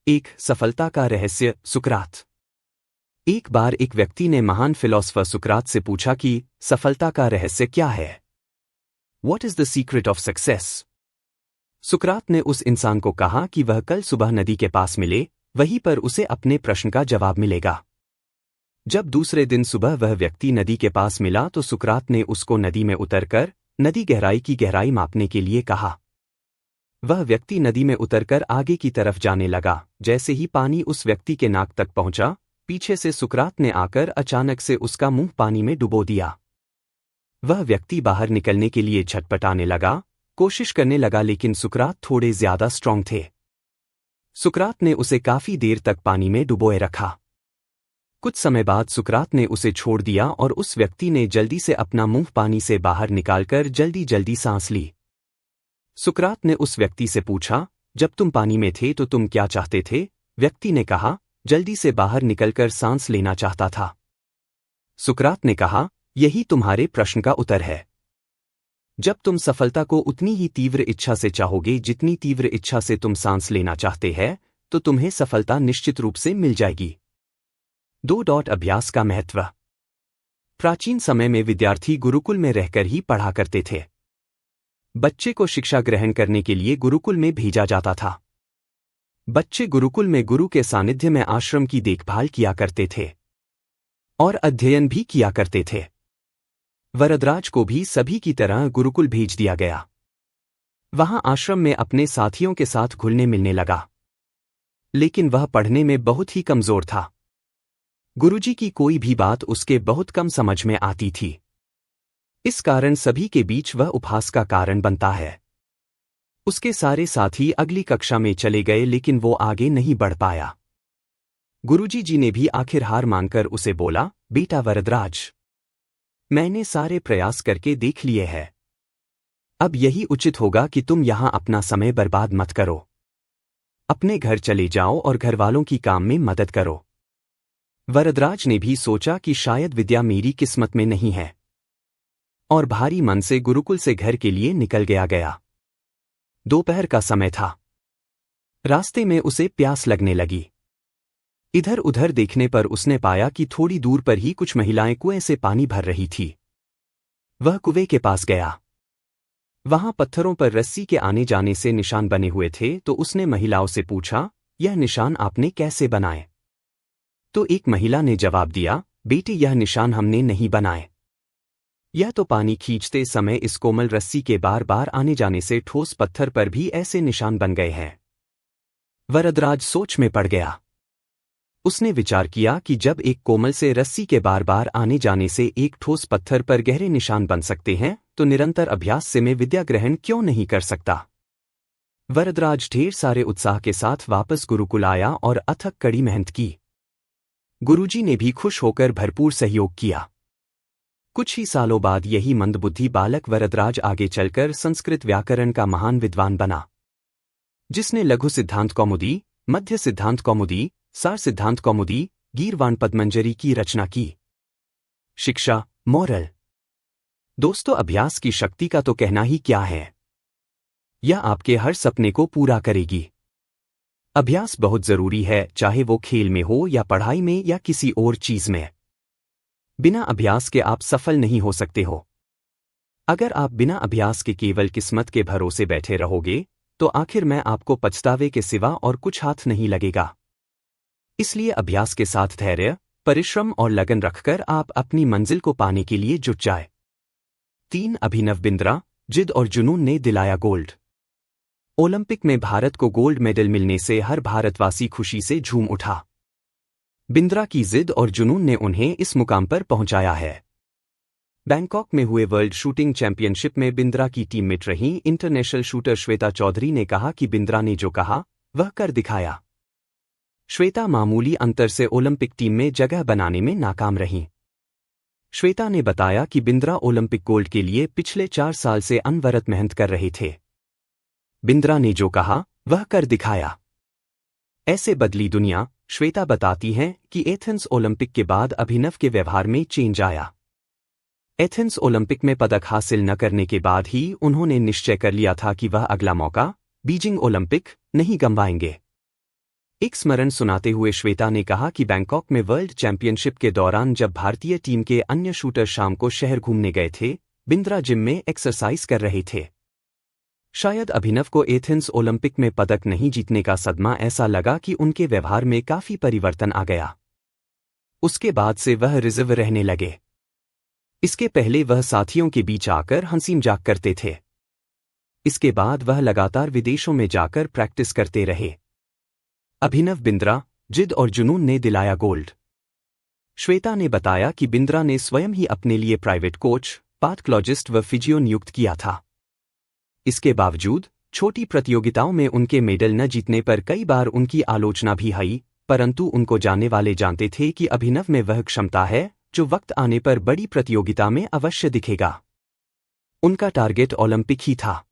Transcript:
एक सफलता का रहस्य सुकरात। एक बार एक व्यक्ति ने महान फिलोसफर सुकरात से पूछा कि सफलता का रहस्य क्या है? What is the secret of success? सुकरात ने उस इंसान को कहा कि वह कल सुबह नदी के पास मिले, वहीं पर उसे अपने प्रश्न का जवाब मिलेगा। जब दूसरे दिन सुबह वह व्यक्ति नदी के पास मिला तो सुकरात ने उसको नदी में उतरकर नदी गहराई की गहराई मापने के लिए कहा। वह व्यक्ति नदी में उतरकर आगे की तरफ जाने लगा। जैसे ही पानी उस व्यक्ति के नाक तक पहुंचा, पीछे से सुकरात ने आकर अचानक से उसका मुंह पानी में डुबो दिया। वह व्यक्ति बाहर निकलने के लिए छटपटाने लगा, कोशिश करने लगा, लेकिन सुकरात थोड़े ज्यादा स्ट्रांग थे। सुकरात ने उसे काफी देर तक पानी में डुबोए रखा। कुछ समय बाद सुकरात ने उसे छोड़ दिया और उस व्यक्ति ने जल्दी से अपना मुंह पानी से बाहर निकालकर जल्दी जल्दी सांस ली। सुकरात ने उस व्यक्ति से पूछा, जब तुम पानी में थे तो तुम क्या चाहते थे? व्यक्ति ने कहा, जल्दी से बाहर निकलकर सांस लेना चाहता था। सुकरात ने कहा, यही तुम्हारे प्रश्न का उत्तर है। जब तुम सफलता को उतनी ही तीव्र इच्छा से चाहोगे जितनी तीव्र इच्छा से तुम सांस लेना चाहते हैं, तो तुम्हें सफलता निश्चित रूप से मिल जाएगी। 2. अभ्यास का महत्व। प्राचीन समय में विद्यार्थी गुरुकुल में रहकर ही पढ़ा करते थे। बच्चे को शिक्षा ग्रहण करने के लिए गुरुकुल में भेजा जाता था। बच्चे गुरुकुल में गुरु के सानिध्य में आश्रम की देखभाल किया करते थे और अध्ययन भी किया करते थे। वरदराज को भी सभी की तरह गुरुकुल भेज दिया गया। वहां आश्रम में अपने साथियों के साथ घुलने मिलने लगा, लेकिन वह पढ़ने में बहुत ही कमजोर था। गुरुजी की कोई भी बात उसके बहुत कम समझ में आती थी। इस कारण सभी के बीच वह उपहास का कारण बनता है। उसके सारे साथी अगली कक्षा में चले गए, लेकिन वो आगे नहीं बढ़ पाया। गुरुजी जी ने भी आखिर हार मानकर उसे बोला, बेटा वरदराज, मैंने सारे प्रयास करके देख लिए हैं। अब यही उचित होगा कि तुम यहां अपना समय बर्बाद मत करो। अपने घर चले जाओ और घरवालों की काम में मदद करो। वरदराज ने भी सोचा कि शायद विद्या मेरी किस्मत में नहीं है, और भारी मन से गुरुकुल से घर के लिए निकल गया। दोपहर का समय था। रास्ते में उसे प्यास लगने लगी। इधर उधर देखने पर उसने पाया कि थोड़ी दूर पर ही कुछ महिलाएं कुएं से पानी भर रही थी। वह कुएं के पास गया। वहां पत्थरों पर रस्सी के आने जाने से निशान बने हुए थे, तो उसने महिलाओं से पूछा, यह निशान आपने कैसे बनाए? तो एक महिला ने जवाब दिया, बेटे, यह निशान हमने नहीं बनाए। यह तो पानी खींचते समय इस कोमल रस्सी के बार बार आने जाने से ठोस पत्थर पर भी ऐसे निशान बन गए हैं। वरदराज सोच में पड़ गया। उसने विचार किया कि जब एक कोमल से रस्सी के बार बार आने जाने से एक ठोस पत्थर पर गहरे निशान बन सकते हैं, तो निरंतर अभ्यास से मैं विद्या ग्रहण क्यों नहीं कर सकता? वरदराज ढेर सारे उत्साह के साथ वापस गुरुकुल आया और अथक कड़ी मेहनत की। गुरुजी ने भी खुश होकर भरपूर सहयोग किया। कुछ ही सालों बाद यही मंदबुद्धि बालक वरदराज आगे चलकर संस्कृत व्याकरण का महान विद्वान बना, जिसने लघु सिद्धांत कौमुदी, मध्य सिद्धांत कौमुदी, सार सिद्धांत कौमुदी, गीर्वाण पद्मंजरी की रचना की। शिक्षा, मोरल। दोस्तों, अभ्यास की शक्ति का तो कहना ही क्या है। यह आपके हर सपने को पूरा करेगी। अभ्यास बहुत जरूरी है, चाहे वो खेल में हो या पढ़ाई में या किसी और चीज में। बिना अभ्यास के आप सफल नहीं हो सकते हो। अगर आप बिना अभ्यास के केवल किस्मत के भरोसे बैठे रहोगे, तो आखिर में आपको पछतावे के सिवा और कुछ हाथ नहीं लगेगा। इसलिए अभ्यास के साथ धैर्य, परिश्रम और लगन रखकर आप अपनी मंजिल को पाने के लिए जुट जाए। 3. अभिनव बिंद्रा, जिद और जुनून ने दिलाया गोल्ड। ओलंपिक में भारत को गोल्ड मेडल मिलने से हर भारतवासी खुशी से झूम उठा। बिंद्रा की जिद और जुनून ने उन्हें इस मुकाम पर पहुंचाया है। बैंकॉक में हुए वर्ल्ड शूटिंग चैंपियनशिप में बिंद्रा की टीममेट रही इंटरनेशनल शूटर श्वेता चौधरी ने कहा कि बिंद्रा ने जो कहा वह कर दिखाया। श्वेता मामूली अंतर से ओलंपिक टीम में जगह बनाने में नाकाम रहीं। श्वेता ने बताया कि बिंद्रा ओलंपिक गोल्ड के लिए पिछले 4 साल से अनवरत मेहनत कर रहे थे। बिंद्रा ने जो कहा वह कर दिखाया। ऐसे बदली दुनिया। श्वेता बताती हैं कि एथेंस ओलंपिक के बाद अभिनव के व्यवहार में चेंज आया। एथेंस ओलंपिक में पदक हासिल न करने के बाद ही उन्होंने निश्चय कर लिया था कि वह अगला मौका बीजिंग ओलंपिक नहीं गंवाएंगे। एक स्मरण सुनाते हुए श्वेता ने कहा कि बैंकॉक में वर्ल्ड चैंपियनशिप के दौरान जब भारतीय टीम के अन्य शूटर शाम को शहर घूमने गए थे, बिंद्रा जिम में एक्सरसाइज कर रहे थे। शायद अभिनव को एथेंस ओलंपिक में पदक नहीं जीतने का सदमा ऐसा लगा कि उनके व्यवहार में काफी परिवर्तन आ गया। उसके बाद से वह रिजर्व रहने लगे। इसके पहले वह साथियों के बीच आकर हंसी मजाक करते थे। इसके बाद वह लगातार विदेशों में जाकर प्रैक्टिस करते रहे। अभिनव बिंद्रा, जिद और जुनून ने दिलाया गोल्ड। श्वेता ने बताया कि बिंद्रा ने स्वयं ही अपने लिए प्राइवेट कोच, पैथोलॉजिस्ट व फिजियो नियुक्त किया था। इसके बावजूद छोटी प्रतियोगिताओं में उनके मेडल न जीतने पर कई बार उनकी आलोचना भी हुई, परंतु उनको जानने वाले जानते थे कि अभिनव में वह क्षमता है जो वक्त आने पर बड़ी प्रतियोगिता में अवश्य दिखेगा। उनका टारगेट ओलंपिक ही था।